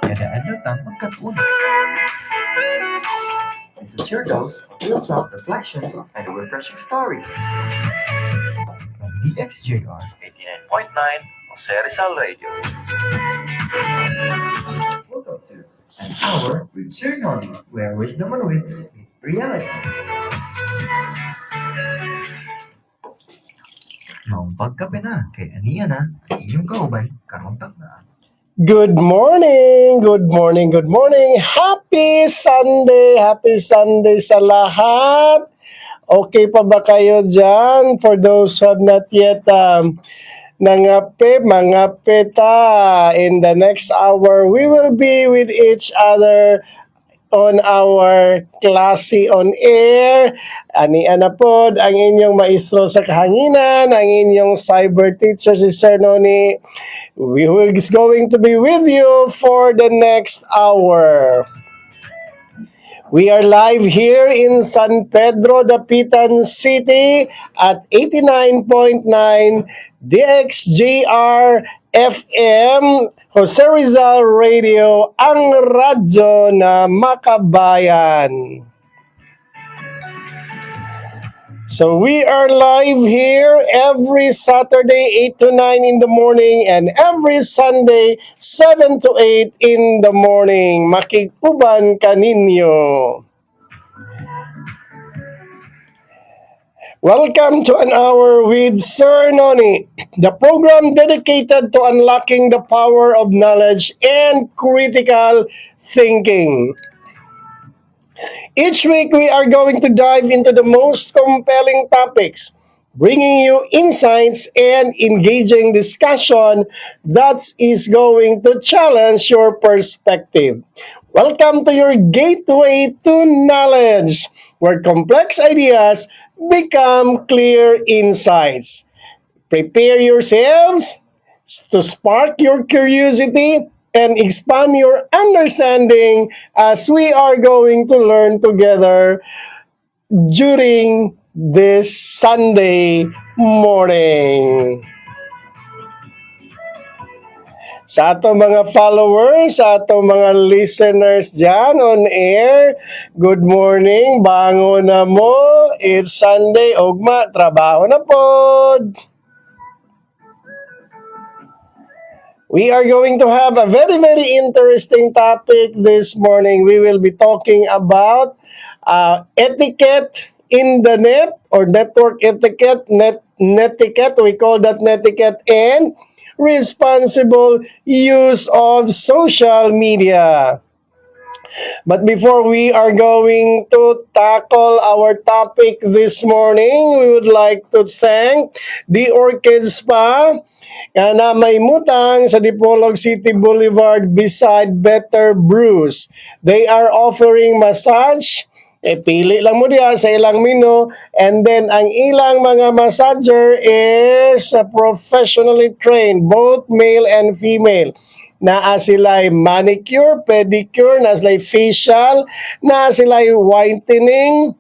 kada adlaw ta magkatuon. This is your dose of real talk, reflections, and refreshing stories. From DXJR 89.9 Jose Rizal Radio. Welcome to An Hour with Sir Noli, where wisdom and wits meet reality. Maong pagkape na, kay aniya na, inyong kauban, karontak na. Good morning, good morning, good morning. Happy Sunday sa lahat. Okay pa ba kayo dyan? For those who have not yet mangape ta. In the next hour, we will be with each other on our klase on air. Anian na pod ang inyong maestro sa kahanginan, ang inyong cyber teacher si Sir Noni. We will is going to be with you for the next hour. We are live here in San Pedro, Dapitan City at 89.9 DXJR FM, Jose Rizal Radio, ang radyo na makabayan. So we are live here every Saturday 8 to 9 in the morning and every Sunday 7 to 8 in the morning. Makikuban kaninyo. Welcome to An Hour with Sir Noni, the program dedicated to unlocking the power of knowledge and critical thinking. Each week, we are going to dive into the most compelling topics, bringing you insights and engaging discussion that is going to challenge your perspective. Welcome to your gateway to knowledge, where complex ideas become clear insights. Prepare yourselves to spark your curiosity and expand your understanding as we are going to learn together during this Sunday morning. Sa ato mga followers, sa ato mga listeners dyan on air, good morning, bango na mo, it's Sunday, ugma, trabaho na pod. We are going to have a very, very interesting topic this morning. We will be talking about etiquette in the net or network etiquette, netiquette. We call that netiquette, and responsible use of social media. But before we are going to tackle our topic this morning, we would like to thank the Orchid Spa na may mutang sa Dipolog City Boulevard beside Better Brews. They are offering massage. Pili lang mo diya sa ilang menu, and then ang ilang mga massager is professionally trained, both male and female. Naa sila'y manicure, pedicure, naa sila'y facial, naa sila'y whitening,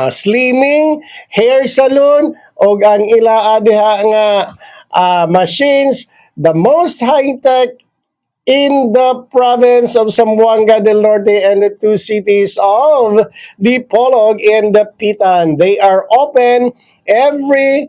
slimming, hair salon, o ang ila adiha nga machines, the most high-tech in the province of Zamboanga del Norte and the two cities of Dipolog and Dapitan. They are open every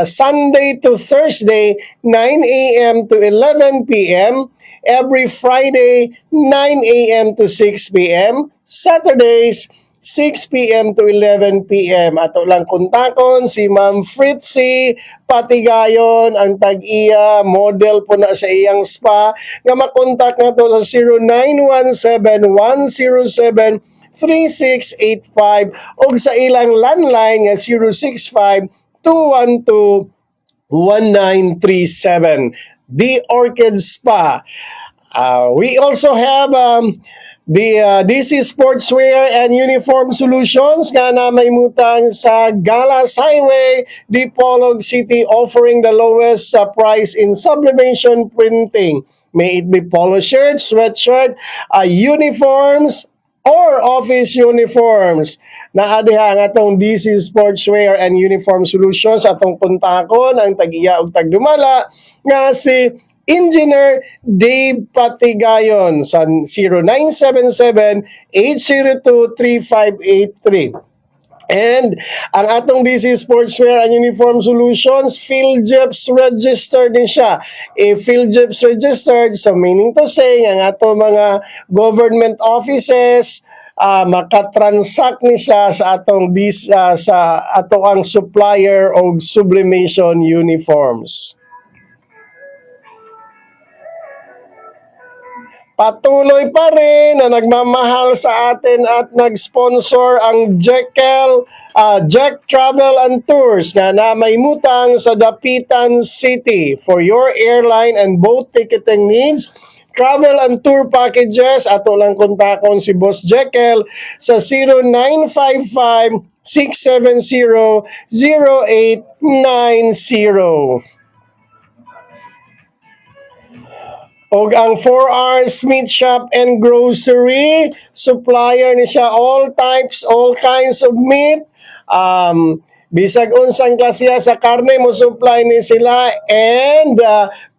Sunday to Thursday, 9 a.m. to 11 p.m., every Friday, 9 a.m. to 6 p.m., Saturdays, 6 p.m. to 11 p.m. Ato lang kontakon si Ma'am Fritzy Patigayon, ang tag-iya model po na sa iyang spa, nga makontak na to sa 0917-107-3685 o sa ilang landline nga 065-212-1937. The Orchid Spa. We also have the DC Sportswear and Uniform Solutions nga na may mutang sa Galas Highway, Dipolog City, offering the lowest price in sublimation printing. May it be polo shirts, sweatshirt, uniforms, or office uniforms. Naadiha ang atong DC Sportswear and Uniform Solutions atong kontakon ang tag-iya ug tagdumala nga si Engineer Dave Patigayon sa 0977-802-3583. And ang atong DC Sportswear and Uniform Solutions, PhilJeps registered din siya. PhilJeps registered, so meaning to say, ang atong mga government offices, makatransact ni siya sa atong sa atong supplier og sublimation uniforms. Patuloy pa rin na nagmamahal sa atin at nag-sponsor ang Jack Travel and Tours nga na may mutang sa Dapitan City. For your airline and boat ticketing needs, travel and tour packages, ato lang kontakon si Boss Jekyll sa 0955-670-0890. Og ang 4R Meat Shop and Grocery, supplier ni siya all types, all kinds of meat. Bisag unsang klase sa karne mo supply ni sila, and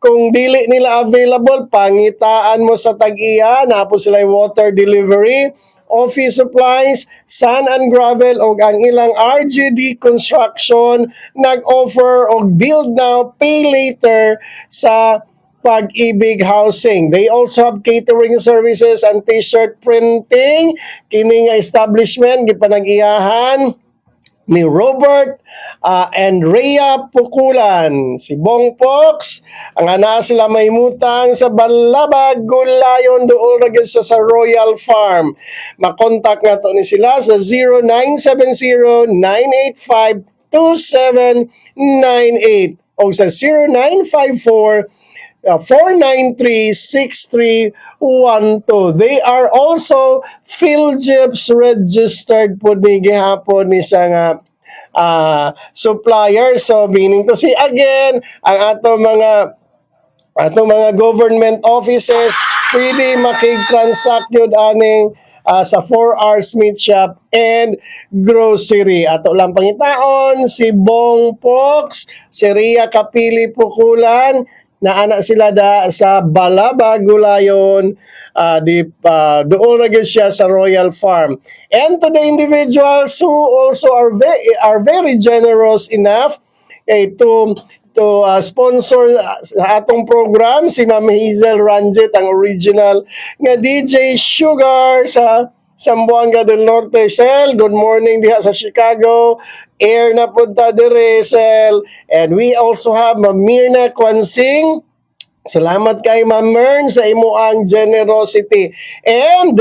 kung dili nila available, pangitaan mo sa tag-iya, napo sila water delivery, office supplies, sand and gravel, og ang ilang RGD Construction nag-offer og build now, pay later sa Pag-ibig Housing. They also have catering services and t-shirt printing. Kini nga establishment gipanag-iyahan ni Robert and Rhea Pukulan. Si Bong Pox, ang ana sila may mutang sa Balabag, Gulayon, dool ra gyud sa Royal Farm. Makontak na to ni sila sa 0970-985-2798 o sa 0954 493-6312. They are also PhilJeps registered po ni gihapon ni sa nga supplier. So meaning to say again, ang atong mga government offices pwede makig-transact yun aning sa 4R Meat Shop and Grocery. Ato lang pangitaon si Bong Pox, si Rhea Kapili Pukulan, na anak sila sa Balaba, Gulayon, doon na siya sa Royal Farm. And to the individuals who also are very generous enough to sponsor sa atong program, si Ma'am Hazel Ranjit, ang original nga DJ Sugar sa Zamboanga del Norte. Sel, good morning diha sa Chicago. Air na punta dire, Sel. And we also have Ma'am Mirna Kwansing. Salamat kay Ma'am Mern sa imo ang generosity. And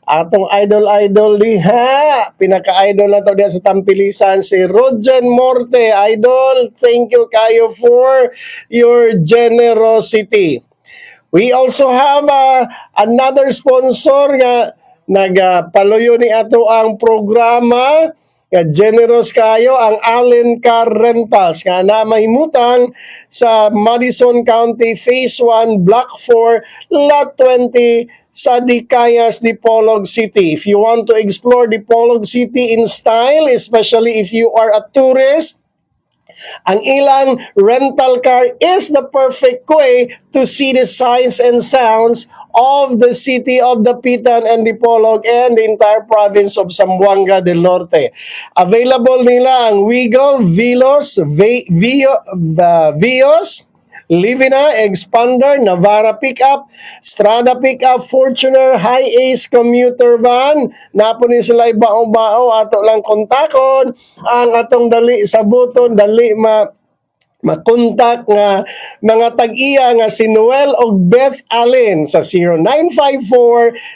atong idol diha, pinaka-idol na to diha sa Tampilisan, si Rojan Morte. Idol, thank you kayo for your generosity. We also have another sponsor nga nagpaluyo ni ato ang programa, generous kayo, ang Allen Car Rentals nga na mahimutang sa Madison County Phase 1 Block 4 Lot 20 sa Dicayas, Dipolog City. If you want to explore Dipolog City in style, especially if you are a tourist, ang ilang rental car is the perfect way to see the sights and sounds of the city of Dapitan and Dipolog and the entire province of Zamboanga del Norte. Available nila ang Wigo, Vios, Livina, Expander, Navara Pickup, Strada Pickup, Fortuner, High Ace Commuter Van. Napo ni sila bao-bao, ato lang kontakon ang atong dali sa buton, dali makontak nga mga tag-iya nga si Noel og Beth Allen sa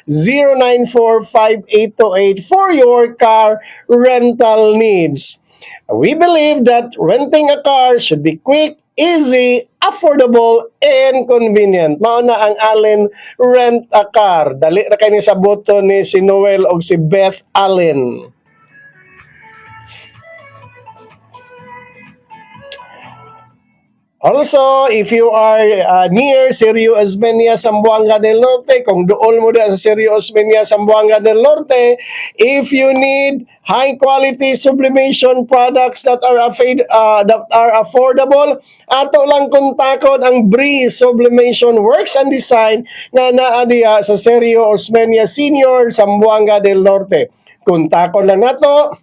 0954-094-5828 for your car rental needs. We believe that renting a car should be quick, easy, affordable, and convenient. Mao na ang Allen Rent a Car. Dali ra kay ni sa buton ni si Noel og si Beth Allen. Also, if you are near Sirio Osmeña, Zamboanga del Norte, kung doon mo na sa Sirio Osmeña, Zamboanga del Norte, if you need high-quality sublimation products that are affordable, ato lang kontakon ang Bree Sublimation Works and Design nga naa diha sa Sirio Osmeña Senior, Zamboanga del Norte. Kontakon lang nato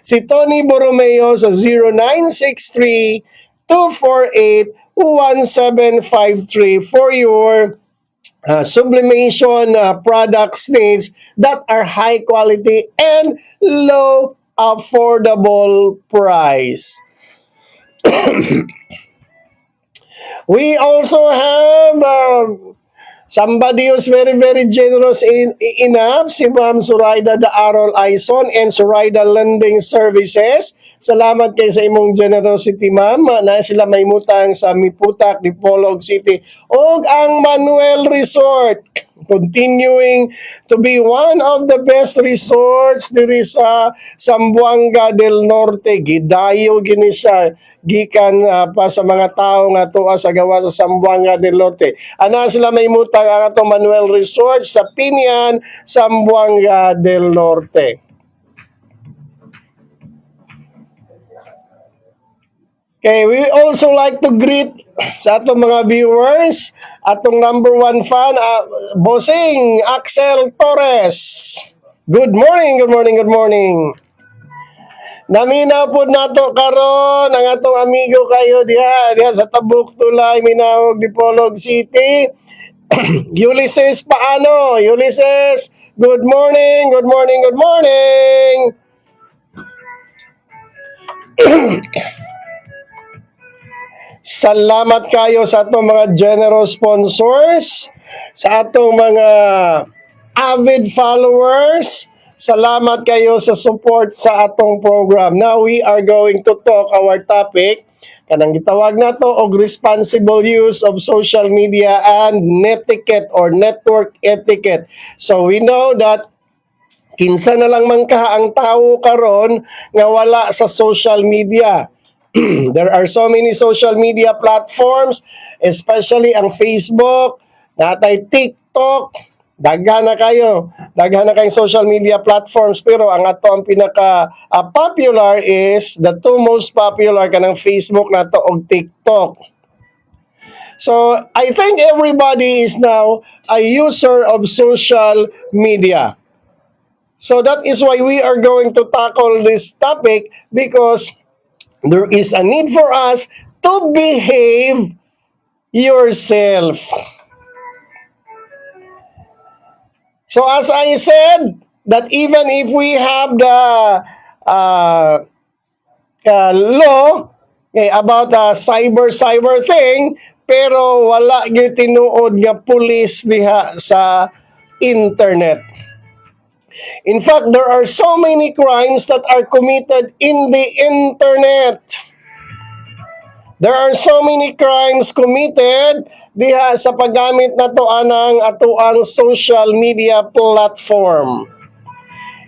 si Tony Borromeo sa 0963-248-1753 for your sublimation products needs that are high quality and low affordable price. We also have somebody who's very, very generous enough, si Ma'am Suraida de Arol Aison and Suraida Lending Services. Salamat kay sa imong generosity, ma'am. Na sila may mutang sa Miputak, Dipolog City ug ang Manuel Resort. Continuing to be one of the best resorts diri sa Zamboanga del Norte. Gidayo gini siya gikan pa sa mga tao nga tuwa sa gawa sa Zamboanga del Norte. Ana sila may mutang ang atong Manuel Resort sa Pinian, Zamboanga del Norte. Okay, we also like to greet sa atong mga viewers, atong number one fan, Bossing Axel Torres. Good morning, good morning, good morning. Naminaw po nato karon ang atong amigo kayo diha sa Tabuk Tulay, Minawag, Dipolog City. Ulysses paano? Ulysses, good morning, good morning, good morning. Salamat kayo sa atong mga generous sponsors, sa atong mga avid followers. Salamat kayo sa support sa atong program. Now we are going to talk our topic kanang gitawag nato og responsible use of social media and netiquette or network etiquette. So we know that kinsa na lang man ka ang tawo karon nga wala sa social media. There are so many social media platforms, especially ang Facebook, natay TikTok, daghan na kayong social media platforms, pero ang ato ang pinaka popular is the two most popular kanang Facebook nato og TikTok. So, I think everybody is now a user of social media. So that is why we are going to tackle this topic, because there is a need for us to behave yourself. So as I said, that even if we have the law about the cyber thing, pero wala gyud tinuod nga pulis diha sa internet. In fact, there are so many crimes that are committed in the internet. There are so many crimes committed diha sa paggamit nato anang atoang social media platform.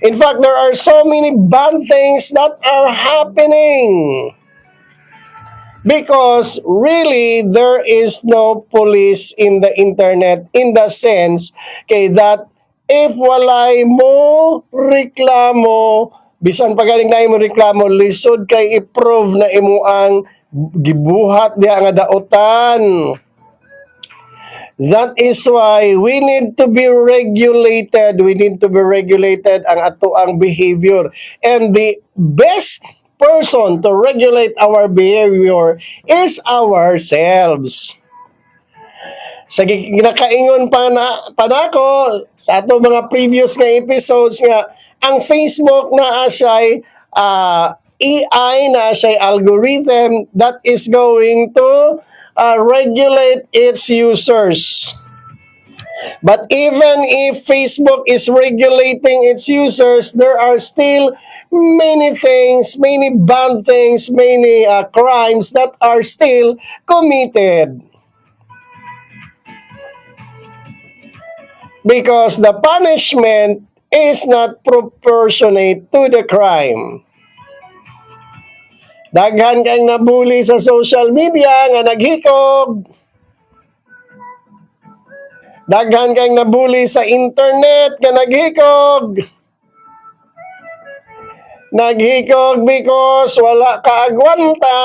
In fact, there are so many bad things that are happening because really there is no police in the internet, in the sense that if walay mo reklamo, bisan pagaling na imo reklamo, lisod kay i-prove na imo ang gibuhat diha nga daotan. That is why we need to be regulated. We need to be regulated ang ato ang behavior. And the best person to regulate our behavior is ourselves. Sa ginakaingon pa nako sa ato mga previous nga episodes nga ang Facebook na asay AI, na asay algorithm that is going to regulate its users. But even if Facebook is regulating its users, there are still many things, many bad things, many crimes that are still committed. Because the punishment is not proportionate to the crime. Daghan kang nabuli sa social media nga naghikog. Daghan kang nabuli sa internet nga naghikog. Naghikog because wala ka agwanta.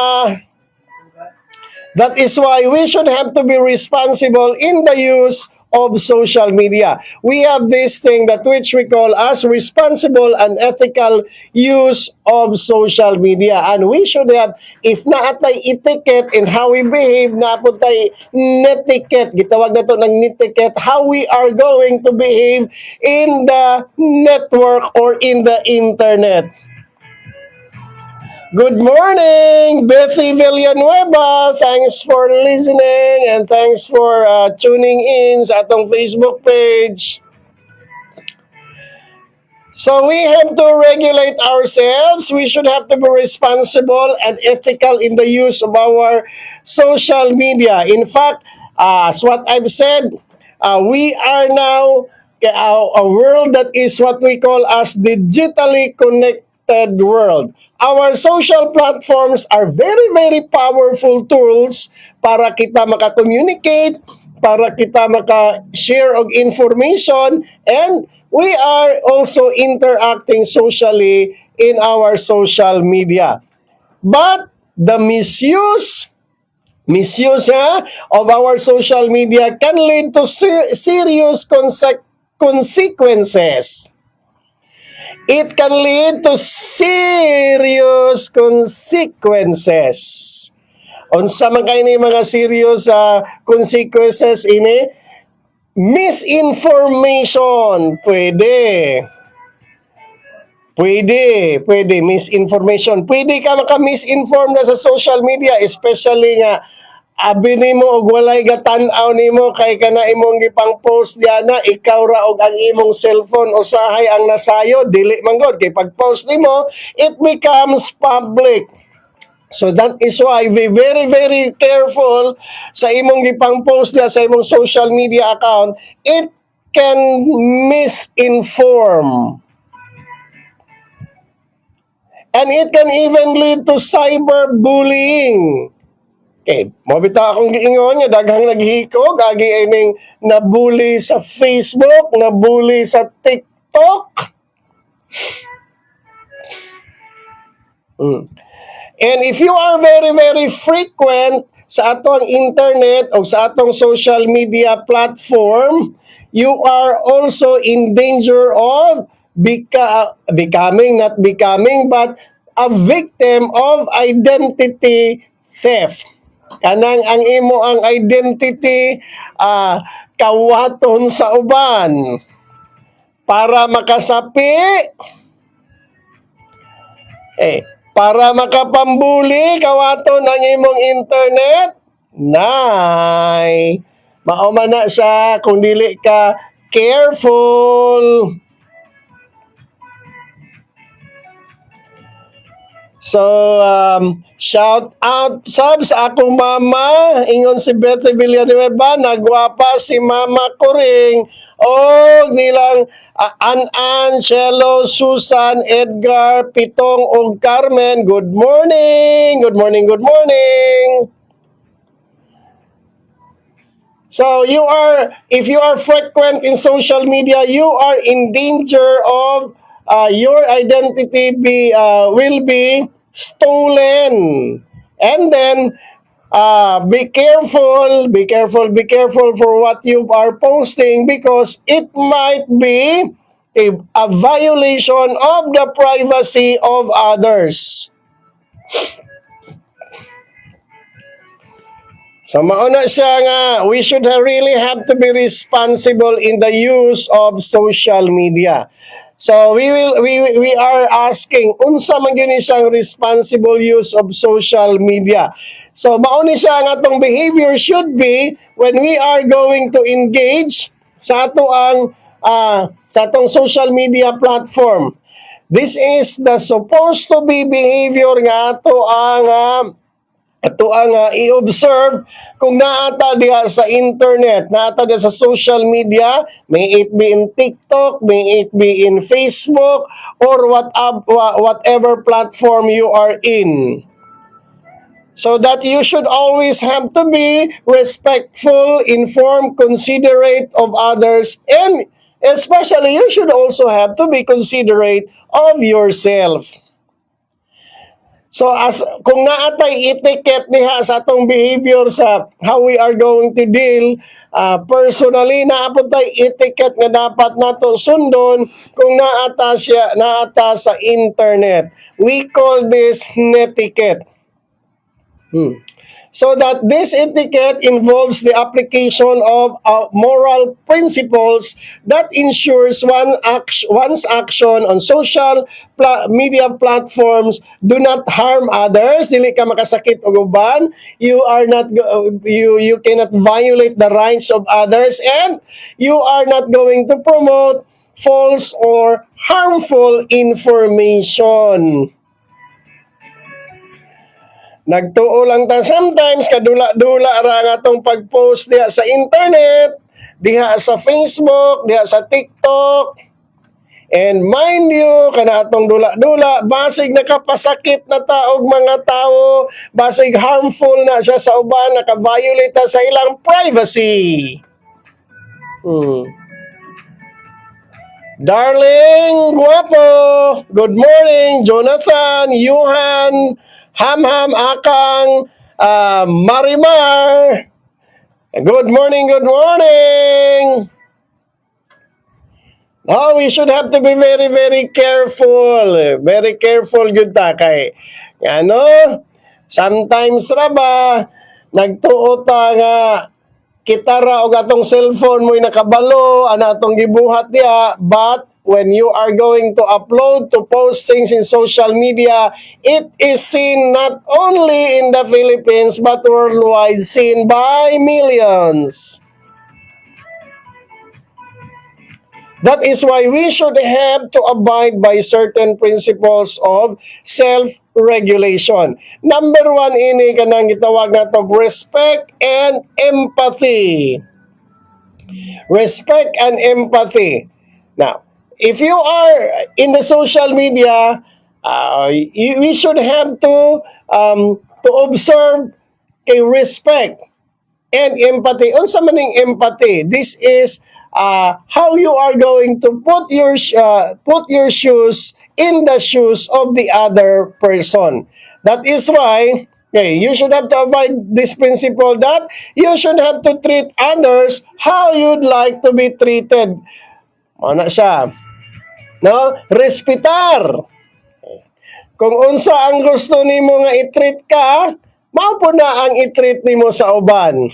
That is why we should have to be responsible in the use of social media. We have this thing that which we call as responsible and ethical use of social media. And we should have, if naatay etiquette in how we behave, naapotay netiquette, gitawag na to ng netiquette, how we are going to behave in the network or in the internet. Good morning, Bethy Villanueva. Thanks for listening and thanks for tuning in sa atong Facebook page. So we have to regulate ourselves. We should have to be responsible and ethical in the use of our social media. In fact, as what I've said, we are now a world that is what we call as digitally connected world. Our social platforms are very, very powerful tools para kita maka-communicate, para kita maka-share of information, and we are also interacting socially in our social media. But the misuse of our social media can lead to serious consequences. It can lead to serious consequences. Unsa man kay ni mga serious consequences ini? Misinformation, pwede misinformation. Pwede ka maka-misinform na sa social media, especially nga abi nimo og walay gatan-aw nimo kay kana imong gipang post diana, ikaw ra og ang imong cellphone usahay ang nasayo, dili man gud kay pag post nimo it becomes public. So that is why be very, very careful sa imong gipang post diya sa imong social media account. It can misinform. And it can even lead to cyberbullying. Okay, mabita akong giingon nga daghang naghikog, agi ining nabully sa Facebook, nabully sa TikTok. And if you are very, very frequent sa atong internet o sa atong social media platform, you are also in danger of becoming, not becoming, but a victim of identity theft. Kanang ang imo ang identity kawaton sa uban para makasapi, para makapambuli kawaton ang imong internet, nay mao man na siya kung dili ka careful. So, shout out sab sa akong mama, ingon si Bethy Villanueva, nagwapa si Mama Kuring, o nilang An-An, Cello, Susan, Edgar, Pitong, o Carmen. Good morning! Good morning, good morning! So, if you are frequent in social media, you are in danger of your identity will be stolen. And then be careful for what you are posting, because it might be a violation of the privacy of others. So mauna siya nga, we should really have to be responsible in the use of social media. So we are asking unsa man gyud siyang responsible use of social media. So mauni siya nga atong behavior should be when we are going to engage sa atong social media platform. This is the supposed to be behavior nga ato ang i-observe kung naata diha sa internet, naata diha sa social media, may it be in TikTok, may it be in Facebook, or whatever platform you are in. So that you should always have to be respectful, informed, considerate of others, and especially you should also have to be considerate of yourself. So as kung naatay etiquette diha sa atong behavior sa how we are going to deal, personally naapod tay etiquette nga dapat nato sundon kung naata sa internet. We call this netiquette. So that this etiquette involves the application of moral principles that ensures one's action on social media platforms do not harm others. Dili ka makasakit og uban. You are not you cannot violate the rights of others, and you are not going to promote false or harmful information. Nagtuo lang ta sometimes kadula-dula ra nga tong pag-post diha sa internet, diha sa Facebook, diha sa TikTok. And mind you, kana atong dula-dula, basig nakapasakit na taog mga tao, basig harmful na siya sa uban, naka-violate sa ilang privacy. Darling, guwapo, good morning, Jonathan, Yuhan, Ham-Ham, Akang, Marimar. Good morning, good morning. Oh, we should have to be very, very careful. Very careful good ta kay. Ano? Sometimes ra ba nagtuo ta nga kita ra og atong cellphone mo'y nakabalo ana atong gibuhat diha, but when you are going to upload, to post things in social media, it is seen not only in the Philippines but worldwide, seen by millions. That is why we should have to abide by certain principles of self-regulation. Number one, ini kanang gitawag natong respect and empathy. Respect and empathy. Now, if you are in the social media, we should have to observe a respect and empathy. Unsa maning empathy? This is how you are going to put your shoes in the shoes of the other person. That is why you should have to avoid this principle that you should have to treat others how you'd like to be treated. Ano siya? No? Respetar. Kung unsa ang gusto nimo nga i-treat ka, mao po na ang i-treat nimo sa uban.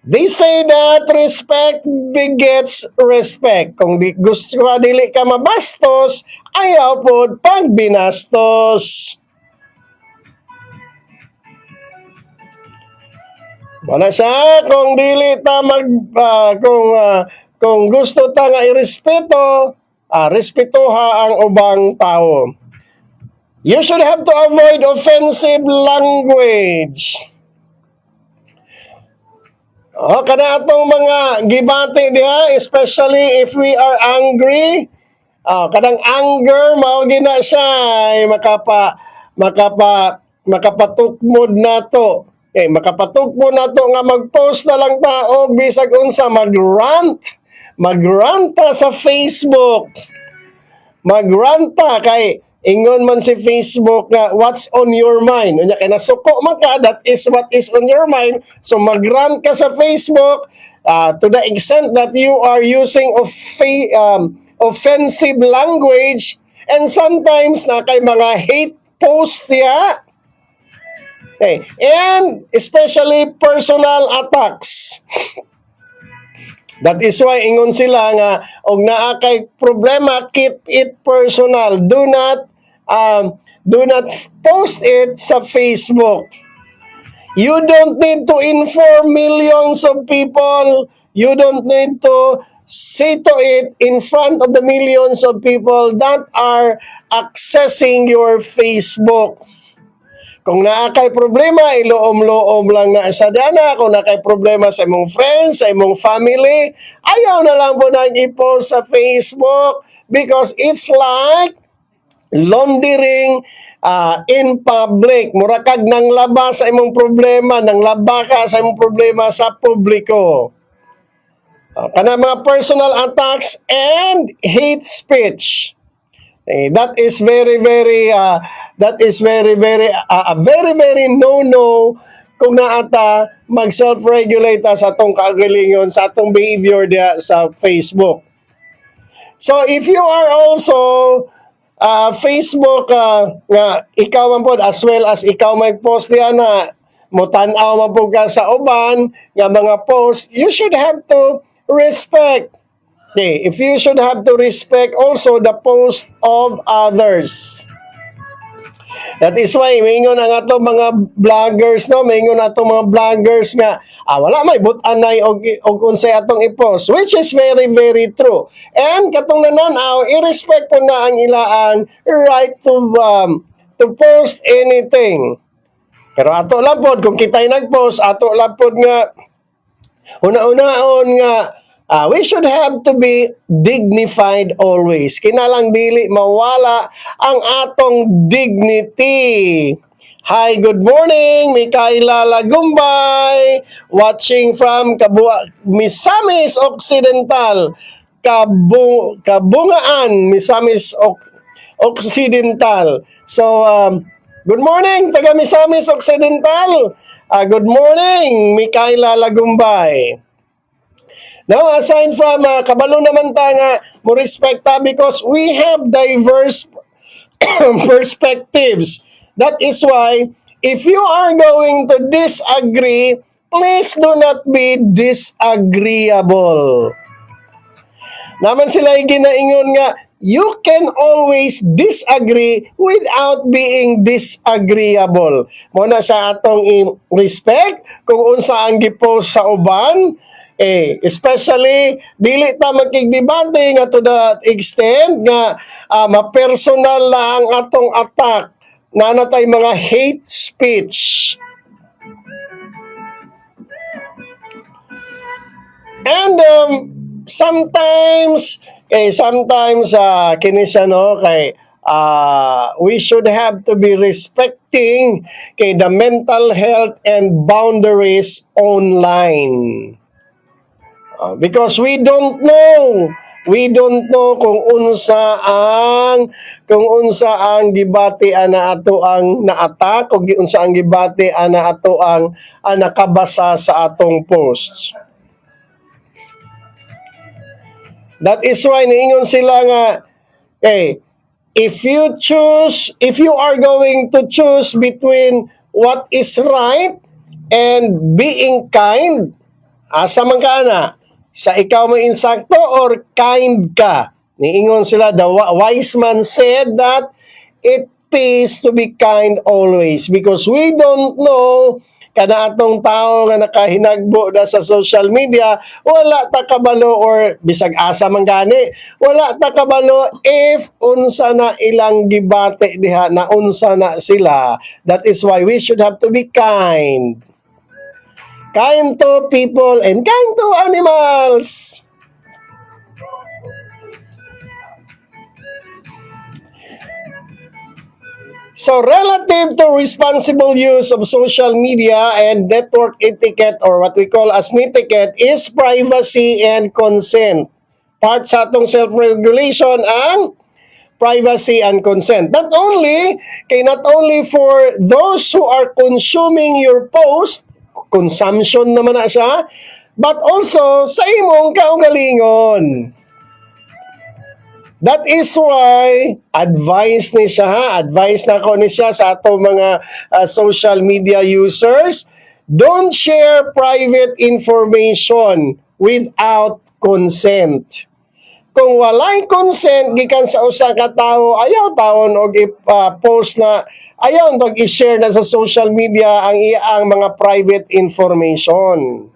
They say that respect begets respect. Kung gusto ka dili ka mabastos, ayaw po pag binastos. Wala siya kung dili ta kung gusto ta nga irespeto, respetuha ang ubang tao. You should have to avoid offensive language. Kana atong mga gibati diha, especially if we are angry, kadang anger mao gina siya ay makapatukmod nato. Makapatukmod nato nga mag-post na lang ta og bisag unsa magranta sa Facebook. Magranta kay ingon man si Facebook nga what's on your mind. Unya kay nasuko man ka, that is what is on your mind. So magrant ka sa Facebook to the extent that you are using offensive language, and sometimes na kay mga hate posts niya. Okay. And especially personal attacks. That is why ingon sila nga og naa kay problema, keep it personal. Do not post it sa Facebook. You don't need to inform millions of people. You don't need to say to it in front of the millions of people that are accessing your Facebook. Kung naa kay problema, iloom-loom lang na sa dana. Kung naa kay problema sa imong friends, sa imong family, ayaw na lang po nang i-post sa Facebook because it's like laundering in public. Murakag nang laba sa imong problema, nang laba ka sa imong problema sa publiko. Kana mga personal attacks and hate speech. That is very very very no kung naata mag self-regulate sa atong kagalingon sa atong behavior dia sa Facebook. So if you are also Facebook nga ikaw man pod as well as ikaw may post diyan na mutan-aw man pod ka sa uban nga mga post, you should have to respect. Okay, if you should have to respect also the post of others. That is why maingon ang ato mga vloggers, no, maingon ato mga vloggers nga wala may but-anay og unsay atong i-post, which is very very true. And katong nananaw, i-respect po na ang ilaang right to post anything. Pero ato lang pod kung kitay nag-post, ato lang pod nga una-unaon nga we should have to be dignified always. Kinalang dili mawala ang atong dignity. Hi, good morning, Mikaela Lagumbay, watching from Misamis Occidental, Kabungaan, Misamis Occidental. So, good morning, taga Misamis Occidental. Good morning, Mikaela Lagumbay. Now, aside from kabalo naman ta nga mo respekta because we have diverse perspectives. That is why if you are going to disagree, please do not be disagreeable. Naman sila ginaingon nga you can always disagree without being disagreeable. Muna sa atong respect kung unsa ang gipost sa uban. Especially dili ta magkigdebate nga to the extent nga ma-personal lang atong attack na natay mga hate speech. And sometimes kini siya no kay we should have to be respecting kay the mental health and boundaries online. Because we don't know kung unsa ang gibati ana ato ang na-attack o unsa ang gibati ana ato ang nakabasa sa atong posts. That is why niingon sila nga if you are going to choose between what is right and being kind, asa man ka na? Sa ikaw mo insakto or kind ka? Niingon sila, the wise man said that it pays to be kind always because we don't know kana atong tao nga nakahinagbo na sa social media, wala ta kabalo or bisag asa man gani, wala ta kabalo if unsa na ilang gibate diha na unsa na sila. That is why we should have to be kind. Kind to people and kind to animals. So, relative to responsible use of social media and network etiquette or what we call as netiquette is privacy and consent. Part sa atong self-regulation ang privacy and consent. Not only for those who are consuming your post, consumption naman na siya, but also sa imong kaugalingon. That is why advice na ko ni siya sa ato mga social media users, don't share private information without consent. Kung walay consent gikan sa usa ka tawo, ayaw tawon og i-post na ayaw tog i-share na sa social media ang mga private information.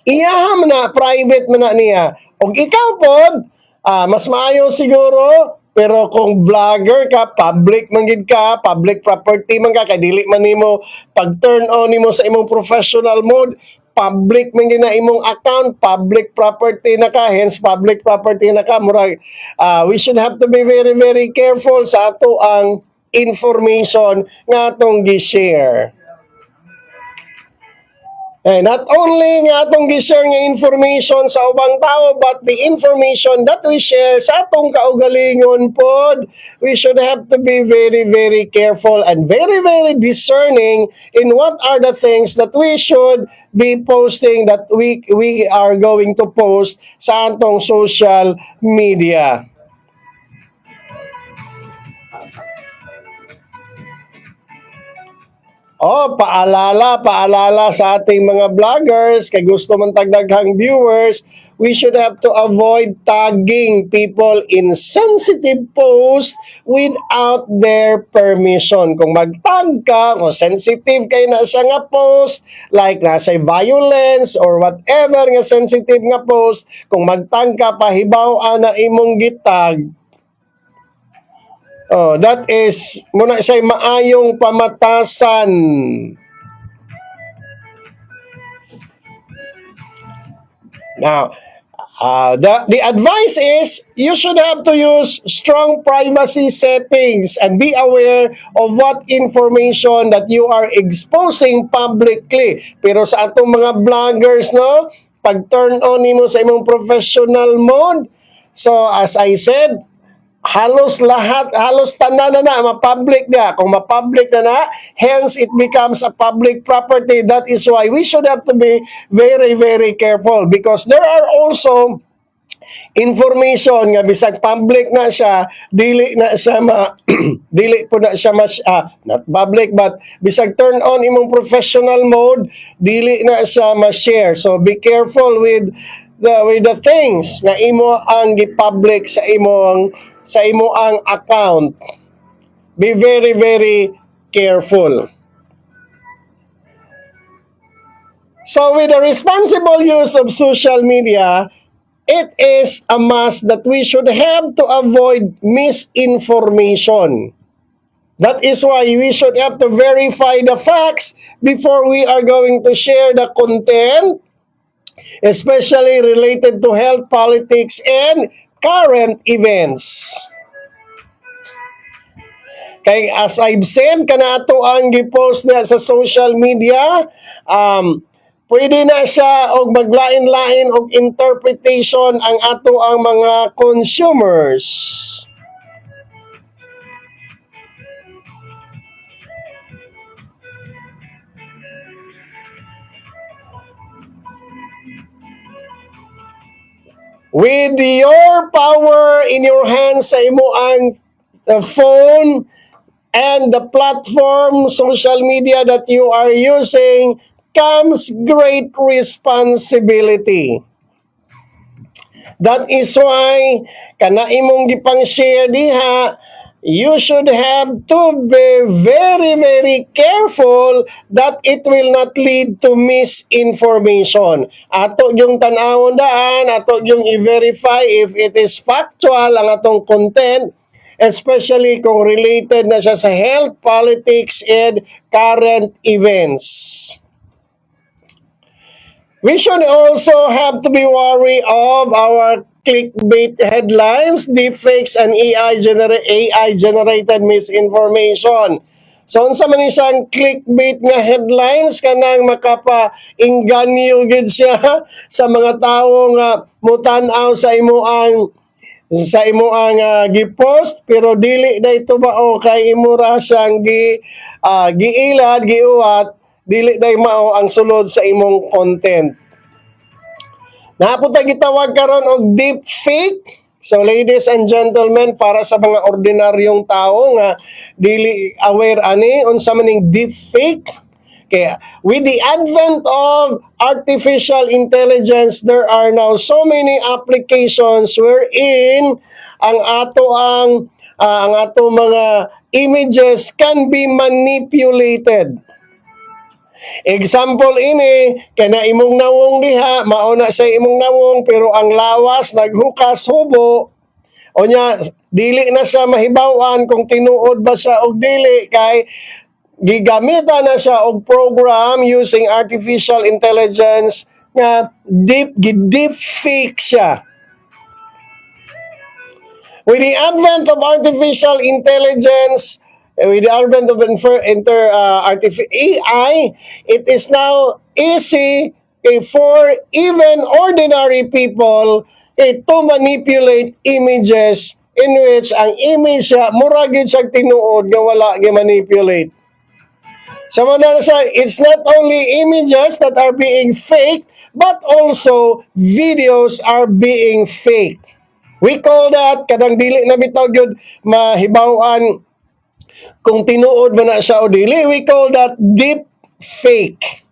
Iyaham na private man na niya. Og ikaw pod mas maayo siguro, pero kung vlogger ka, public man gid ka, public property man ka, kay dili man nimo pag turn on nimo sa imong professional mode, public man gid na imong account, public property na ka, hence public property na ka. Murag we should have to be very very careful sa ato ang information nga atong gi-share. Not only nga atong gi-share nga information sa ubang tao, but the information that we share sa atong kaugalingon pod, we should have to be very, very careful and very, very discerning in what are the things that we should be posting, that we are going to post sa atong social media. Paalala sa ating mga vloggers, kay gusto man tagdaghang viewers, we should have to avoid tagging people in sensitive posts without their permission. Kung mag-tag ka, kung sensitive kayo na siya nga post, like nasa violence or whatever nga sensitive nga post, kung mag-tag ka, pahibaw na imong gitag, that is, muna siya'y maayong pamatasan. Now, the advice is, you should have to use strong privacy settings and be aware of what information that you are exposing publicly. Pero sa atong mga vloggers, no, pag turn on nimo sa imong professional mode, so as I said, halos tanan na ma-public na. Kung ma-public na, hence it becomes a public property. That is why we should have to be very, very careful, because there are also information nga bisag public na siya, dili po na siya not public, but bisag turn on imong professional mode, dili na siya ma-share. So be careful with the things na imo ang gi-public sa imo ang account. Be very, very careful. So with the responsible use of social media, it is a must that we should have to avoid misinformation. That is why we should have to verify the facts before we are going to share the content, especially related to health, politics, and current events. Kay as I've said, kanato ang gi-post na sa social media, pwede na siya og maglain-lain og interpretation ang ato ang mga consumers. With your power in your hands sa imo ang phone and the platform, social media that you are using, comes great responsibility. That is why, kana imong gipang-share diha, you should have to be very, very careful that it will not lead to misinformation. Ato yung tanawon daan, ato yung i-verify if it is factual ang atong content, especially kung related na siya sa health, politics, and current events. We should also have to be wary of our clickbait headlines, deepfakes, and AI-generated misinformation. So, unsa man siyang clickbait nga headlines, kanang makapa-inganyo gid siya sa mga tawo nga mutan-aw sa imo ang gi-post, pero dili na ito mao kay imo ra siyang giilad, giuwat, dili na mao ang sulod sa imong content. Napunta gitawag karon og deep fake. So ladies and gentlemen, para sa mga ordinaryong tao nga dili aware ani unsa maning deep fake, kaya with the advent of artificial intelligence, there are now so many applications wherein ang ato mga images can be manipulated. Example ini, kana imong nawong diha, mauna sa imong nawong, pero ang lawas naghukas hubo, o nya dili na siya mahibawan kung tinuod ba siya og dili, kay gigamita na siya og program using artificial intelligence nga deep fake siya. With the advent of artificial intelligence, with the advent of AI, it is now easy for even ordinary people to manipulate images in which ang image mura gyud sa tinuod nga wala gi-manipulate. So it's not only images that are being faked, but also videos are being faked. We call that, kadang dili na bitaw gyud mahibaw-an kung tinuod man na siya o dili, we call that deep fake.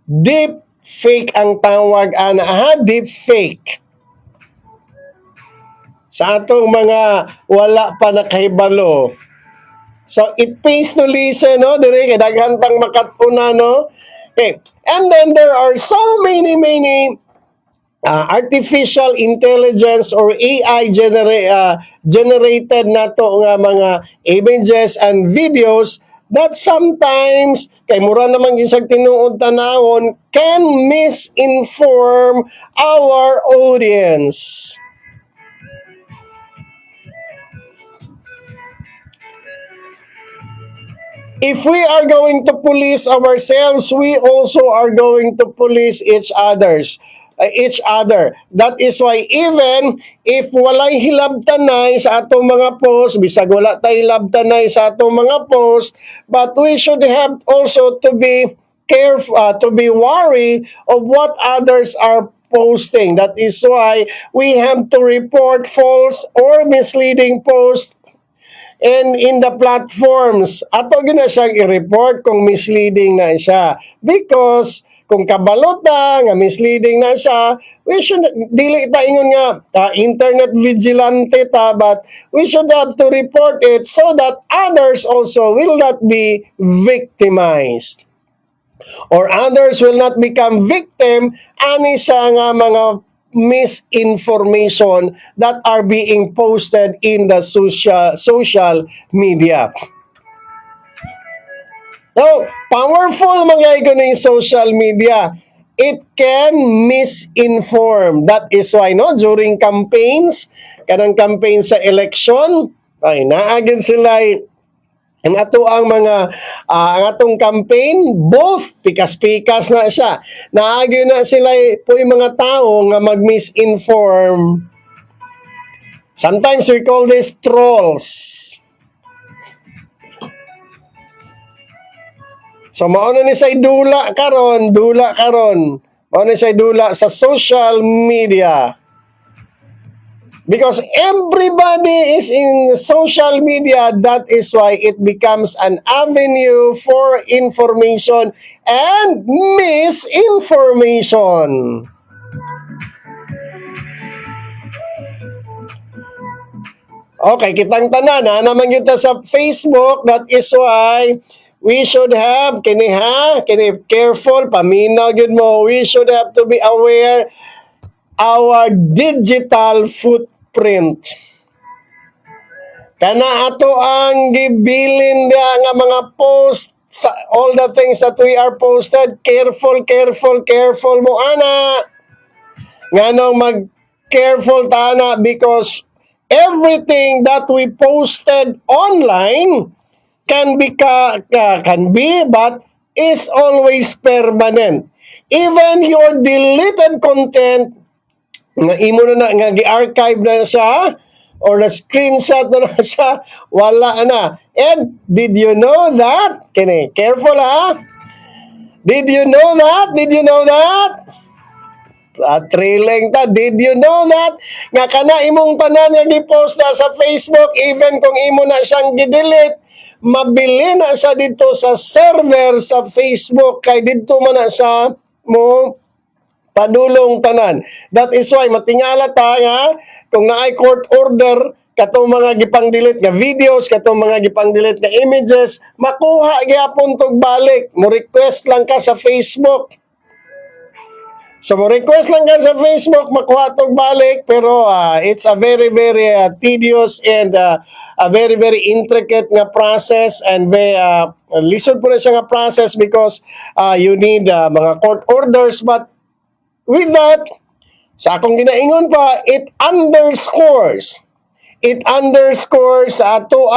Deep fake ang tawag ana, deep fake. Sa atong mga wala pa nakahibalo. So it pays to listen, no? Dire kay daghan pang makatuna, no? Okay. And then there are so many artificial intelligence or AI generated na to nga mga images and videos that sometimes kay mura naman gisag tinuod tanawon can misinform our audience. If we are going to police ourselves, we also are going to police each other. That is why even if walay hilabtanay sa atong mga post, bisag wala tay hilabtanay sa atong mga post, but we should have also to be careful, to be wary of what others are posting. That is why we have to report false or misleading posts and in the platforms. Ato gina siyang i-report kung misleading na siya. Because kung kabalot na nga misleading na siya, we should, dili ta ingon nga internet vigilante ta, but we should have to report it so that others also will not be victimized. Or others will not become victim ani sa nga mga misinformation that are being posted in the social media. So, powerful mga yung social media. It can misinform. That is why during campaigns, kanang campaign sa election, ay naagin sila ang atong campaign, both pikas-pikas na siya. Naagyo na sila po yung mga tao nga mag-misinform. Sometimes we call this trolls. So mauna ni say dula karon. Mauna ni say dula sa social media. Because everybody is in social media, that is why it becomes an avenue for information and misinformation. Okay, kitang tanan naman kita sa Facebook. That is why we should have kini careful, paminaw gyud mo. We should have to be aware our digital footprint. Kana ato ang gibilin nga mga post sa all the things that we are posted. Careful mo ana. Nganong mag-careful ta na, because everything that we posted online can be but is always permanent. Even your deleted content nga imo na nga gi-archive na siya or na screenshot na siya, wala na. And did you know that? Kini, careful ha. Did you know that? Trailing ta. Did you know that? Nga kana imong tanan nga gi-post na sa Facebook, even kung imo na siyang gi-delete, mabili na sa dito sa server sa Facebook, kay dito man na sa mo padulong tanan. That is why matingala ta nga kung naay court order katong mga gipang-delete nga videos, katong mga gipang-delete nga images, makuha gyapon tog balik. Mo request lang ka sa Facebook. So mo request lang ka sa Facebook, makuha tog balik, pero it's a very tedious and a very intricate nga process, and lisod po na siya nga process because you need mga court orders. But with that, sa akong ginaingon pa, it underscores it underscores sa ato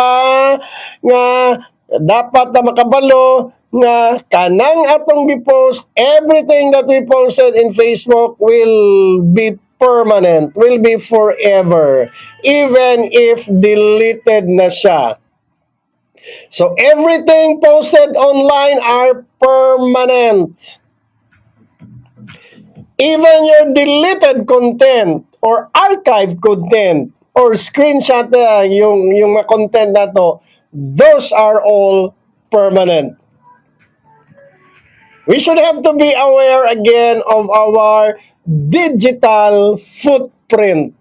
nga dapat na makabalo nga kanang atong gipost, everything that we posted in Facebook will be permanent, will be forever, even if deleted na siya. So everything posted online are permanent. Even your deleted content or archive content or screenshot yung mga content na to, those are all permanent. We should have to be aware again of our digital footprint.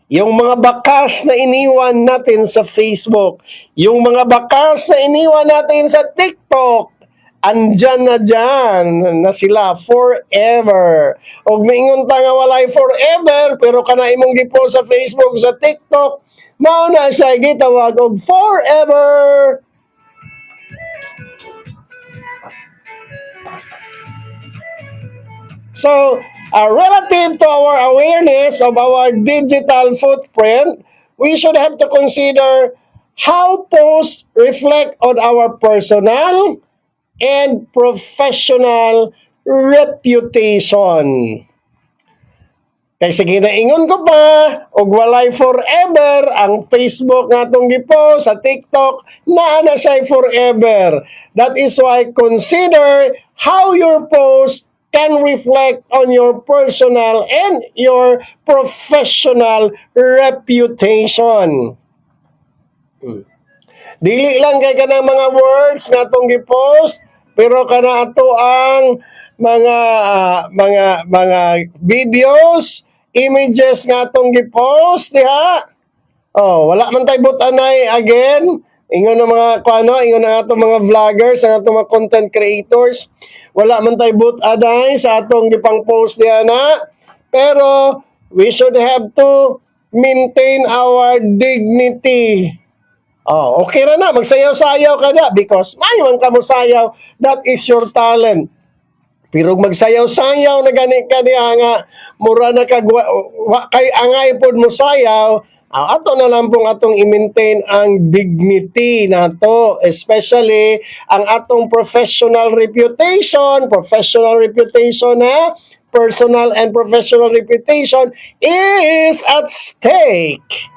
Yung mga bakas na iniwan natin sa Facebook, yung mga bakas na iniwan natin sa TikTok, andyan na dyan na sila forever. Og maingon ta nga walay forever, pero kana imong gipost sa Facebook, sa TikTok, mao na siya gitawag og forever. So, relative to our awareness of our digital footprint, we should have to consider how posts reflect on our personal and professional reputation. Kay sige na ingon ko pa, og walay forever ang Facebook nga itong gipost sa TikTok, naa na siya forever. That is why consider how your post can reflect on your personal and your professional reputation. Dili lang kay kanang mga words nga itong gipost, pero kana ato ang mga videos, images nga itong gipost diha. Oh, wala man tay butanay again. Ingon ng mga ingon na atong mga vloggers, ang atong mga content creators. Wala man tay butanay sa atong gipang post diha na. Pero we should have to maintain our dignity. Oh, okay ra na, magsayaw-sayaw ka na because may man ka mo sayaw, that is your talent. Pero magsayaw-sayaw na gani ka diha nga mura na kag kay angay pod mo sayaw, ato na lang pong atong i-maintain ang dignity nato, especially ang atong professional reputation na personal and professional reputation is at stake.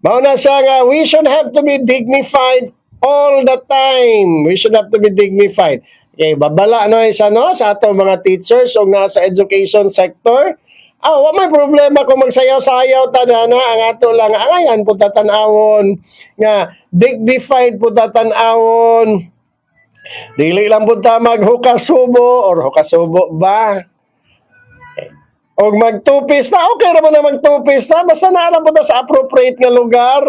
Mauna siya nga, we should have to be dignified all the time. We should have to be dignified. Okay, babala sa atong mga teachers o nasa education sector. Wa may problema kung magsayaw-sayaw tanana, ang ato lang angayan po tatanawon nga dignified po tatanawon. Dili lang po ta maghukasubo or hukasubo ba? O magtupis na, okay naman na magtupis na, basta naalam po na sa appropriate nga lugar.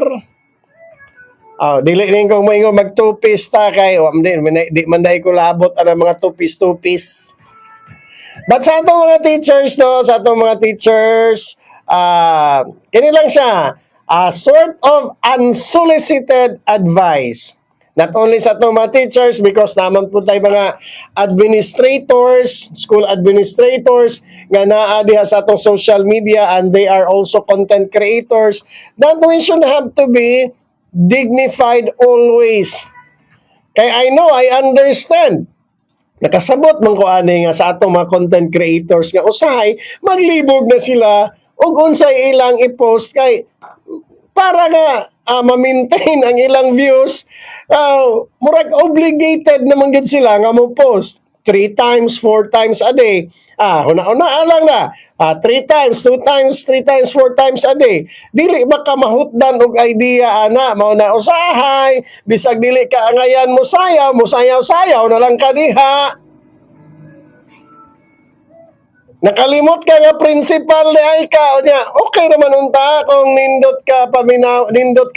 Dili rin kong maingon magtupis ta kay, di man dahil ko labot ang mga tupis-tupis. But sa atong mga teachers, kini lang siya, sort of unsolicited advice. Not only sa itong mga teachers, because naman po tayo mga administrators, school administrators, nga naa diha sa itong social media, and they are also content creators, that we should have to be dignified always. Kaya I understand. Nakasabot man ko ani nga sa atong mga content creators nga usahay, maglibog na sila, ug unsay ilang i-post kay para nga ma-maintain ang ilang views, murag obligated naman gid sila nga mo post 3 times, 4 times a day. Una-una lang na. 3 times, 2 times, 3 times, 4 times a day. Dili ba ka mahutdan og idea ana mao na usahay, bisag dili ka angayan mo sayaw na lang ka diha. Nakalimot ka nga principal ni ay ka niya. Okay naman unta kung nindot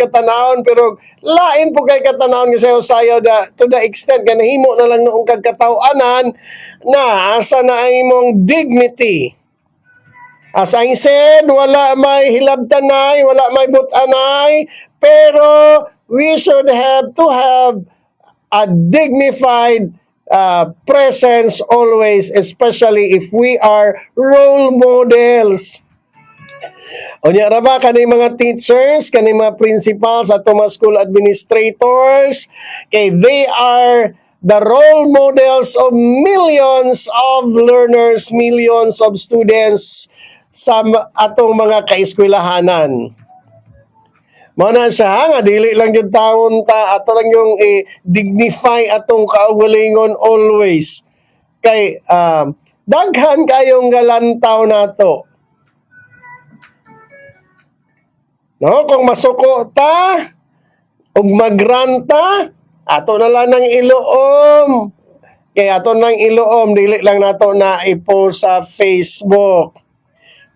ka tanawon, pero lain po kay katanawon nga sayaw to the extent nga nahimo na lang noong kagkatawanan na asa na ang imong dignity. As I said, wala may hilabtanay, wala may butanay, pero we should have to have a dignified presence always, especially if we are role models. Unya ra ba kaning mga teachers, kaning mga principals at mga school administrators, okay, they are the role models of millions of learners, millions of students sa atong mga kaeskwelahanan. Mao na siya nga dili lang yung taon ta ato lang yung dignify atong kaugalingon always. Kay daghan kayong galantaw nato. No, kung masuko ta ug magranta, ato na lang ng iluom. Kaya ato nang iluom, dili lang nato na i-post sa Facebook.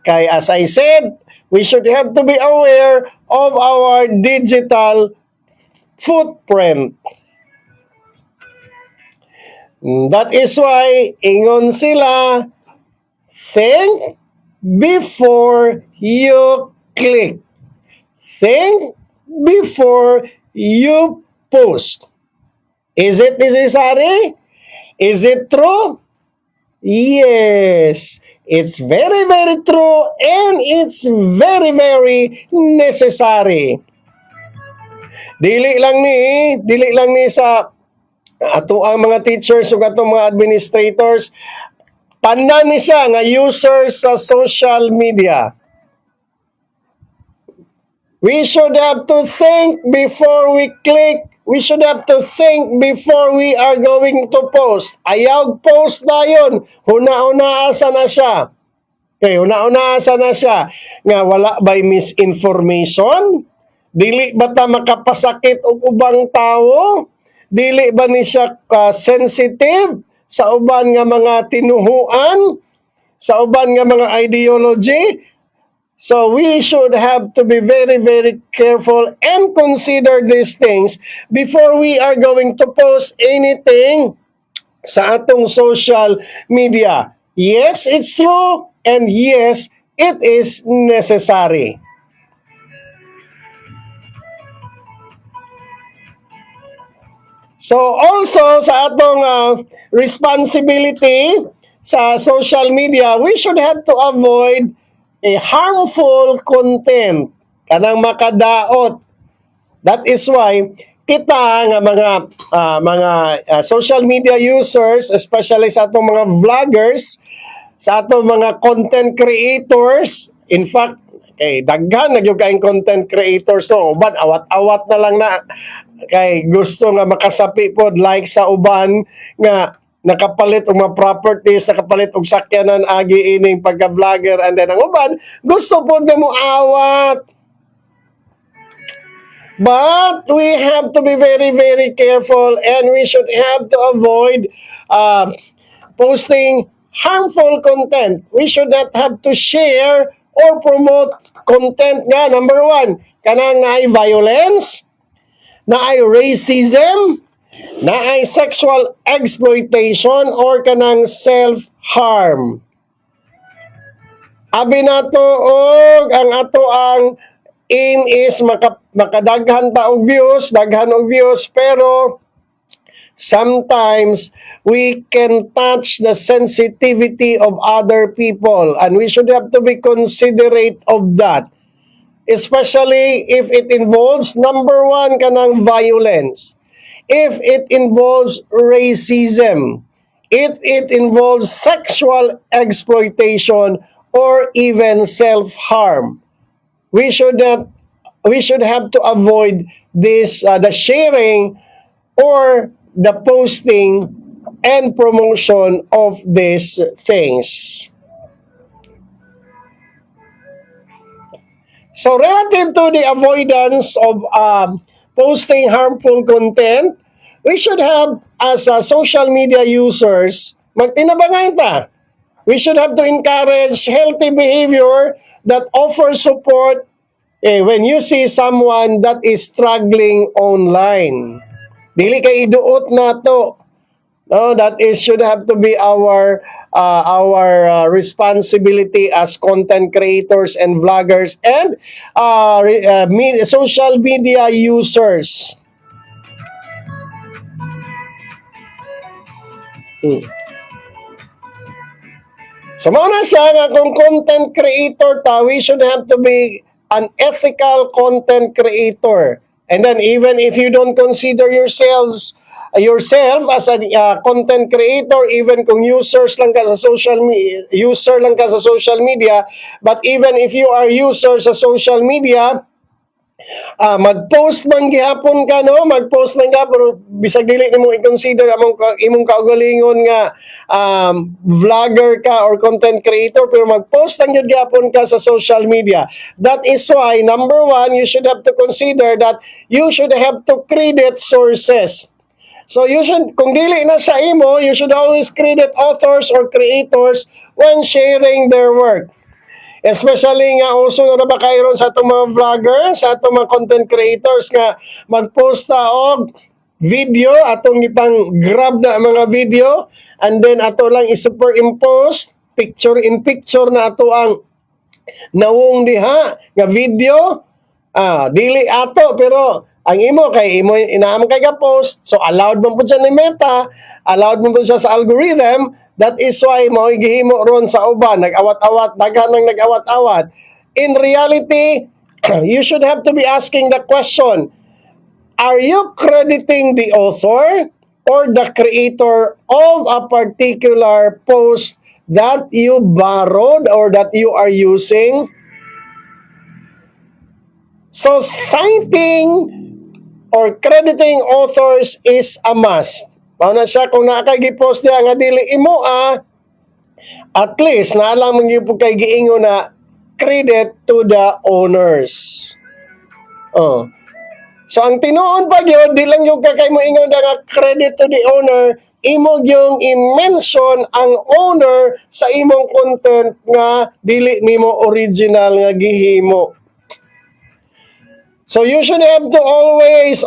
Kay as I said, we should have to be aware of our digital footprint. That is why ingon sila, think before you click. Think before you post. Is it necessary? Is it true? Yes. It's very, very true and it's very, very necessary. Dili lang ni sa ato ang mga teachers ug ato mga administrators, tanan ni siya nga users sa social media. We should have to think before we click. We should have to think before we are going to post. Ayaw post na yun. Huna-unaasa na siya. Okay, huna-unaasa na siya. Nga wala by misinformation? Dili ba ta makapasakit og ubang tao? Dili ba ni siya sensitive sa uban nga mga tinuhuan? Sa uban nga mga ideology? So we should have to be very, very careful and consider these things before we are going to post anything sa atong social media. Yes, it's true, and yes, it is necessary. So also sa atong responsibility sa social media, we should have to avoid a harmful content kanang makadaot. That is why kita nga mga social media users, especially sa atong mga vloggers, sa atong mga content creators, in fact, daghan na gyud kaayong content creators no, uban awat-awat na lang na kay gusto nga makasapi pod like sa uban nga nakapalit og mga properties, nakapalit og sakyanan agi ining pagka-vlogger, and then ang uban gusto pod nga mo awat. But we have to be very, very careful and we should have to avoid posting harmful content. We should not have to share or promote content nga, number one, kanang naay violence, naay racism, naay sexual exploitation, or kanang self-harm. Abi nato og ang ato ang aim is makadaghan ta og views, daghan og views, pero sometimes we can touch the sensitivity of other people and we should have to be considerate of that. Especially if it involves, number one, kanang violence. If it involves racism, if it involves sexual exploitation, or even self-harm, we should have to avoid this, the sharing or the posting and promotion of these things. So relative to the avoidance of posting harmful content, we should have, as social media users, magtinabangan ta. We should have to encourage healthy behavior that offers support when you see someone that is struggling online. Dili kay iduot na to. No, that is should have to be our responsibility as content creators and vloggers and social media users. Hmm. So, mauna siya nga kung content creator ta, we should have to be an ethical content creator. And then even if you don't consider yourself as a content creator, even kung user lang ka sa social media, but even if you are user sa social media, mag-post man gihapon ka, no? Mag-post man gihapon, bisag dili nimo i-consider imong kaugalingon nga vlogger ka or content creator, pero mag-post lang yun gihapon ka sa social media. That is why, number one, you should have to consider that you should have to credit sources. So you should, kung dili na sa imo, you should always credit authors or creators when sharing their work. Especially nga uso na ba kayo sa atong mga vloggers, sa atong mga content creators nga magposta og video, atong ipang grab na mga video, and then ato lang i-superimpose picture in picture na ato ang nawong diha nga video. Dili ato, pero ang imo inaam kay ka post, so allowed man pud siya ni Meta, allowed man pud siya sa algorithm. That is why mo gihimo ron sa uban, nag-awat-awat, daghan nang nag-awat-awat. In reality, you should have to be asking the question, are you crediting the author or the creator of a particular post that you borrowed or that you are using? So, citing or crediting authors is a must. Mao na siya, kung nakakagi-post niya nga dili imo at least naalang man gyud kay giingon na credit to the owners. So ang tinuod pa gyud, di lang yung kay mo ingon nga credit to the owner, imo yung i-mention ang owner sa imong content nga dili nimo original nga gihimo. So you should have to always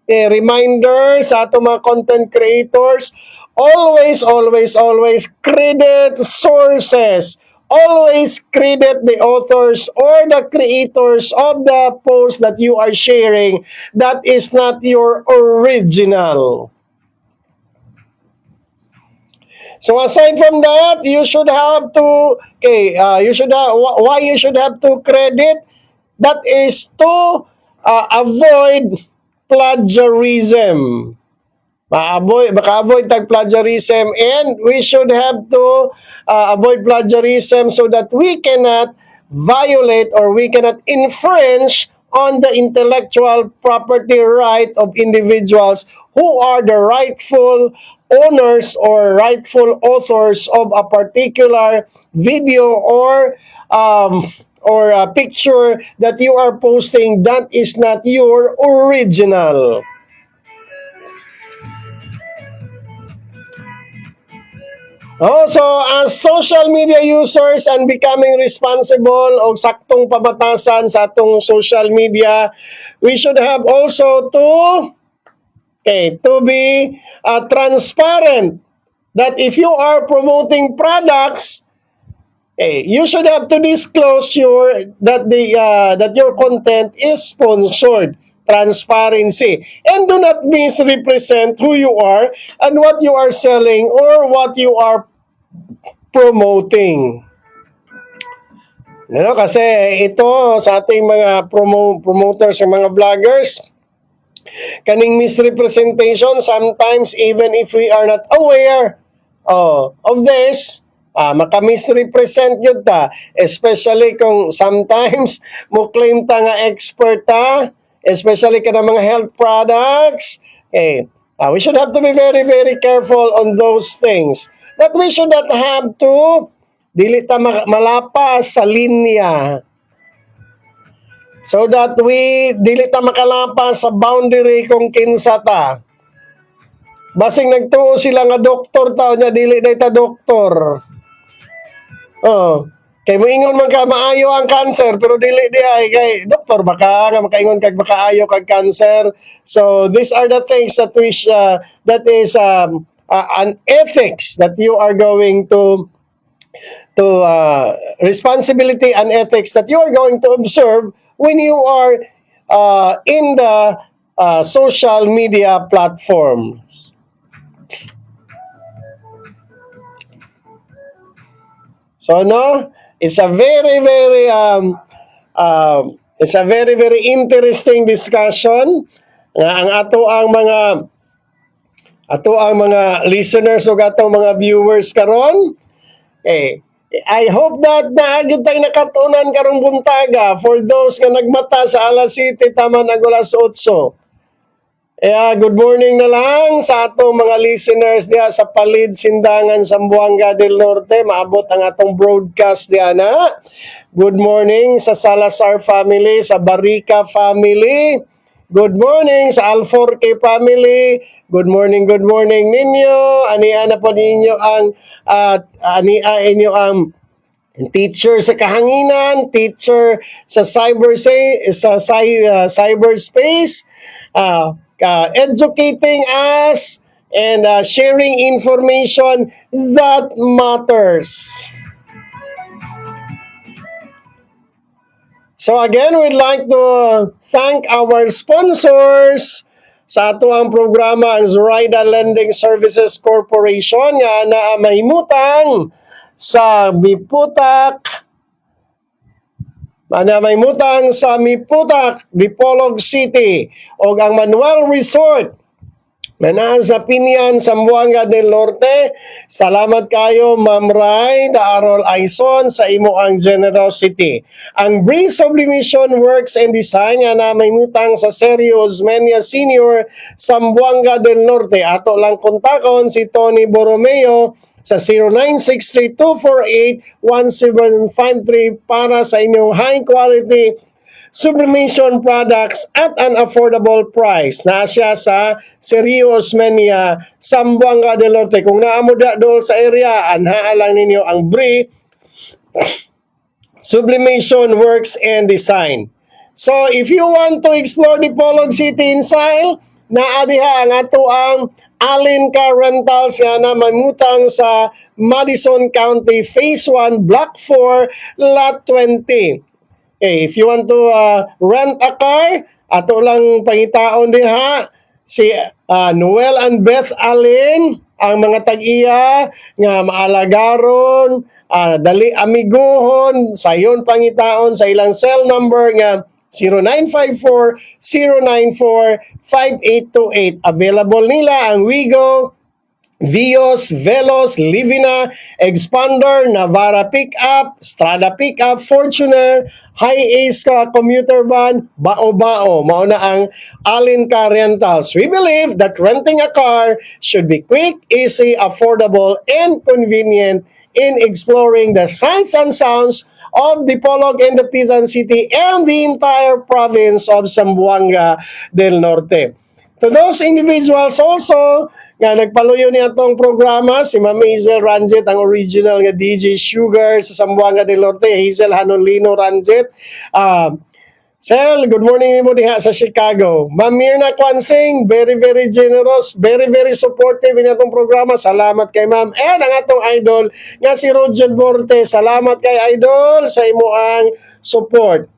a reminder sa ato mga content creators, always credit sources, always credit the authors or the creators of the post that you are sharing that is not your original. So aside from that, you should have to why you should have to credit, that is to avoid plagiarism. Maka-avoid tag plagiarism, and we should have to avoid plagiarism so that we cannot violate or we cannot infringe on the intellectual property right of individuals who are the rightful owners or rightful authors of a particular video or a picture that you are posting that is not your original. So as social media users and becoming responsible o saktong pabatasan sa atong social media, we should have also to be transparent, that if you are promoting products, you should have to disclose that your content is sponsored. Transparency. And do not misrepresent who you are and what you are selling or what you are promoting. Kasi ito sa ating mga promoters, sa mga vloggers, kaning misrepresentation, sometimes even if we are not aware of this, maka-misrepresent yun ta, especially kung sometimes mo claim ta nga expert ta, especially ka ng mga health products. We should have to be very, very careful on those things. That we should not have to dili ta malapas sa linya. So that we dili ta makalapas sa boundary kung kinsa ta. Basing nagtuo sila nga doktor ta, nya dili day ta doktor. Kay moingon man ka maayo ang cancer, pero dili di ay kay doktor baka nga makaingon kag makaayo kag cancer. So these are the things that that is an ethics that you are going to responsibility and ethics that you are going to observe when you are in the social media platforms. So no, it's a very very interesting discussion nga ang ato ang mga listeners ug ato mga viewers karon. I hope that naagid tayo nakatunan karong buntaga for those nga nagmata sa alas 7 taman ag alas 8. Good morning na lang sa atong mga listeners diha sa Palid, Sindangan, Zamboanga del Norte. Maabot ang atong broadcast diha na. Good morning sa Salazar family, sa Barica family. Good morning sa Alforque family. Good morning ninyo. Ania na po ninyo ang teacher sa kahanginan, teacher sa cyberspace, educating us and sharing information that matters. So again, we'd like to thank our sponsors sa ato ang programa, ang Zoraida Lending Services Corporation nga na mahimutang sa Miputak, Dipolog City o ang Manuel Resort na sa Pinian, Zamboanga del Norte. Salamat kayo, Ma'am Ray Daarol Aison, sa imo ang generosity. Ang Bree Sublimation Works and Design nga na may mutang sa Sergio Osmeña Sr. Zamboanga del Norte. Ato lang kontakon si Tony Borromeo sa 0963-248-1753 para sa inyong high quality sublimation products at an affordable price. Na siya sa Sergio Osmeña, Zamboanga del Norte. Kung naamo doon sa area, anhaa lang ninyo ang Bree Sublimation Works and Design. So, if you want to explore Dipolog City inside, naadiha ang ato ang Alin Car Rentals nga na mamutang sa Madison County Phase 1, Block 4, Lot 20. If you want to rent a car, ato lang pangitaon diha si Noel and Beth Alin, ang mga tag-iya nga maalagaron, dali amiguhon, sayon pangitaon sa ilang cell number nga 0954-094-5828. Available nila ang Wigo, Vios, Velos, Livina, Expander, Navara Pickup, Strada Pickup, Fortuner, Hi-Ace commuter van, Bao-Bao. Mauna ang Alin Car Rentals. We believe that renting a car should be quick, easy, affordable, and convenient in exploring the sights and sounds of Dipolog and the Pitan City and the entire province of Zamboanga del Norte. To those individuals also nga nagpaluyo ni atong programa, si Ma'am Hazel Ranjet, ang original nga DJ Sugar sa Zamboanga del Norte, Hazel Hanolino Ranjet. Sel, good morning mo diha sa Chicago. Ma'am Mirna Kwansing, very very generous, very very supportive in atong programa. Salamat kay Ma'am. And ang atong idol nga si Roger Borte, salamat kay idol sa imo ang support.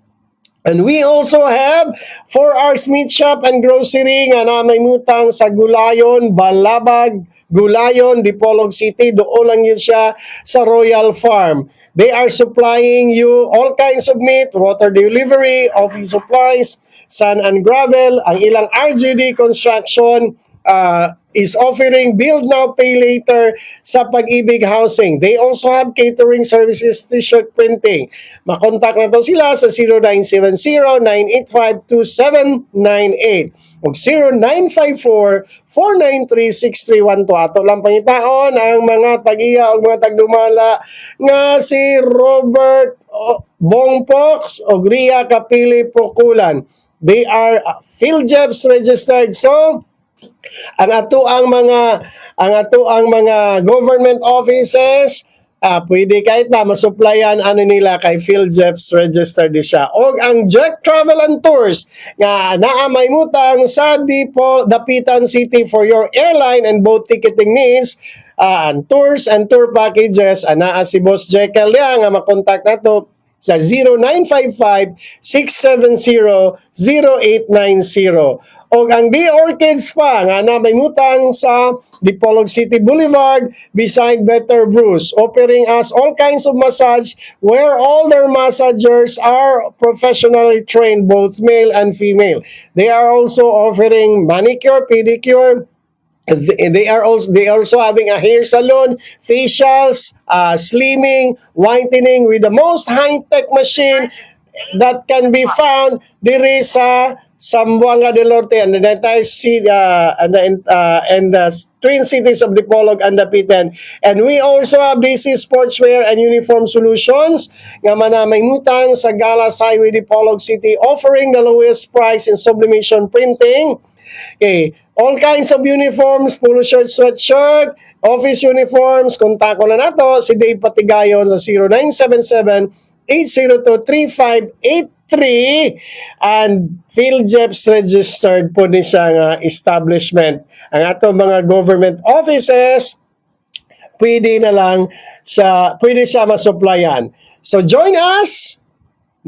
And we also have 4 Hours Meat Shop and Grocery nga na may mutang sa Gulayon, Balabag, Gulayon, Dipolog City. Doon lang yun siya sa Royal Farm. They are supplying you all kinds of meat, water delivery, office supplies, sand and gravel. Ang ilang RGD Construction is offering build now, pay later sa Pag-ibig Housing. They also have catering services, t-shirt printing. Makontak na to sila sa 0970-985-2798 o 0954-493-6312. Ato lang pangitaon ang mga tag-iya o mga tagdumala nga si Robert Bongpox o Ria Kapili Prokulan. They are PhilJeps registered. So, ang ato ang mga government offices, pwede kahit na masuplayan nila kay PhilJeps registered di siya. O ang Jet Travel and Tours nga naamay mutang sa Dapitan City for your airline and boat ticketing needs, and tours and tour packages, naa si Boss Jekyll nga makontak nato sa 0955-670-0890. O ang The Orchids pa nga na may mutang sa Dipolog City Boulevard, beside Better Brews, offering us all kinds of massage where all their massagers are professionally trained, both male and female. They are also offering manicure, pedicure. They are also having a hair salon, facials, slimming, whitening with the most high tech machine that can be found diri sa Zamboanga del Norte and the entire city and the twin cities of Dipolog and Dapitan. And we also have DC Sportswear and Uniform Solutions nga manamahimutang sa Galas Highway Dipolog City, offering the lowest price in sublimation printing. Okay, all kinds of uniforms, polo shirt, sweatshirt, office uniforms. Kontak ko na nato si Dave Patigayon sa 0977-802-3583 and PhilJeps registered po ni siya nga establishment. Ang ato mga government offices, pwede siya masupplyan. So join us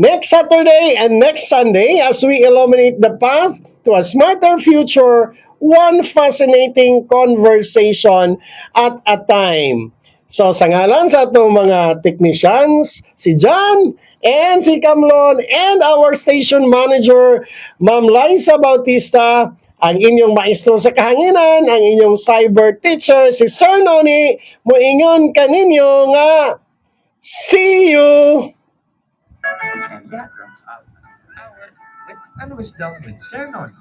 next Saturday and next Sunday as we illuminate the path to a smarter future, one fascinating conversation at a time. So sa ngalan sa itong mga technicians, si John and si Camlon and our station manager, Ma'am Liza Bautista, ang inyong maestro sa kahanginan, ang inyong cyber teacher, si Sir Noni, moingon kaninyo nga, see you! And that wraps up our With Unwisdom with Sir Noni.